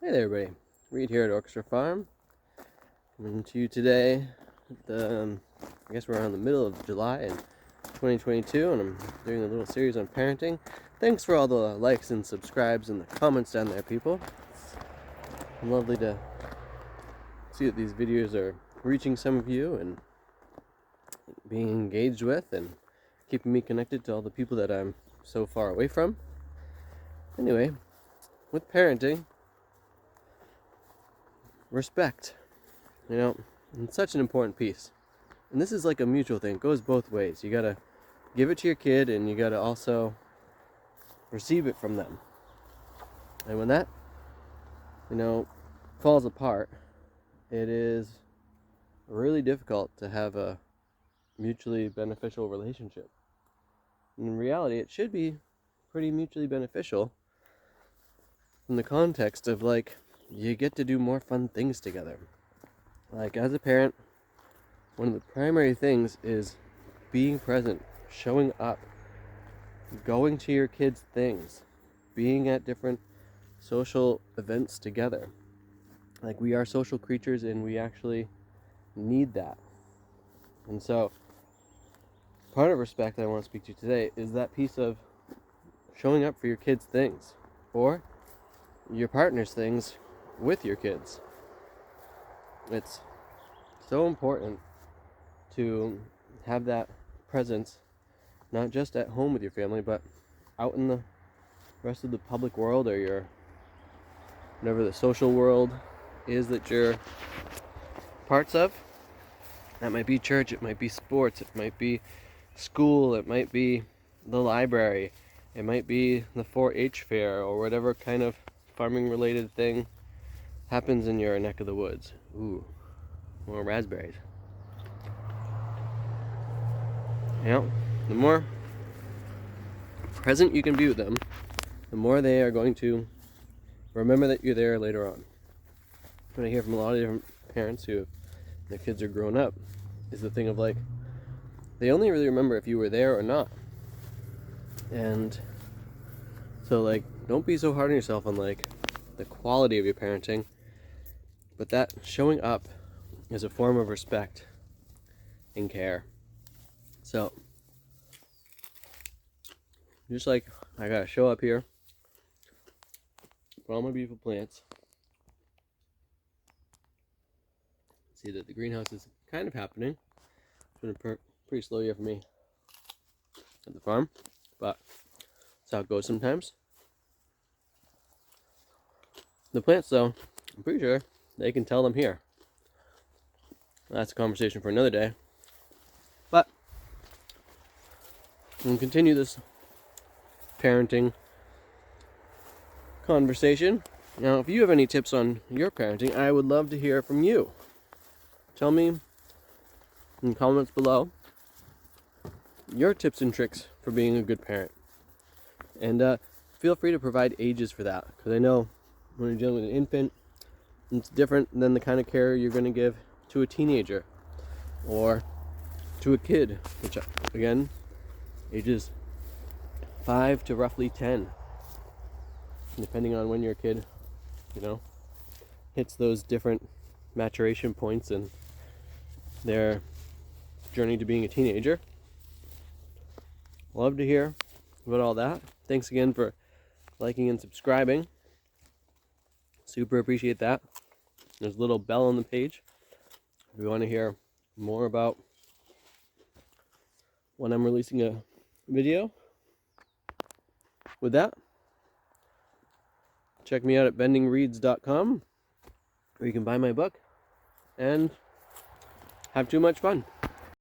Hey there, everybody. Reed here at Orchestra Farm. Coming to you today. I guess we're around the middle of July in 2022, and I'm doing a little series on parenting. Thanks for all the likes and subscribes and the comments down there, people. It's lovely to see that these videos are reaching some of you and being engaged with and keeping me connected to all the people that I'm so far away from. Anyway, with parenting, respect, it's such an important piece. And this is like a mutual thing. It goes both ways. You gotta give it to your kid, and you gotta also receive it from them. And when that, falls apart, it is really difficult to have a mutually beneficial relationship. In reality, it should be pretty mutually beneficial in the context of you get to do more fun things together. As a parent, one of the primary things is being present, showing up, going to your kids' things, being at different social events together. We are social creatures, and we actually need that. And so, part of respect that I want to speak to today is that piece of showing up for your kids' things, or your partner's things with your kids. It's so important to have that presence, not just at home with your family, but out in the rest of the public world, or whatever the social world is that you're parts of. That might be church, it might be sports, it might be school, it might be the library, it might be the 4-H fair, or whatever kind of farming related thing happens in your neck of the woods. Ooh, more raspberries. The more present you can be with them, the more they are going to remember that you're there later on. What I hear from a lot of different parents who their kids are grown up is the thing of they only really remember if you were there or not. And so don't be so hard on yourself on the quality of your parenting, but that showing up is a form of respect and care. So just I gotta show up here for all my beautiful plants. See that the greenhouse is kind of happening. It's been a pretty slow year for me at the farm, but that's how it goes sometimes. The plants, though, I'm pretty sure they can tell them here. That's a conversation for another day. But we'll continue this parenting conversation. Now, if you have any tips on your parenting, I would love to hear from you. Tell me in the comments below your tips and tricks for being a good parent. And feel free to provide ages for that, because I know when you're dealing with an infant, it's different than the kind of care you're going to give to a teenager or to a kid, which again, ages 5 to roughly 10, depending on when your kid, hits those different maturation points in their journey to being a teenager. Love to hear about all that. Thanks again for liking and subscribing. Super appreciate that. There's a little bell on the page if you want to hear more about when I'm releasing a video. With that, check me out at bendingreeds.com, where you can buy my book and have too much fun.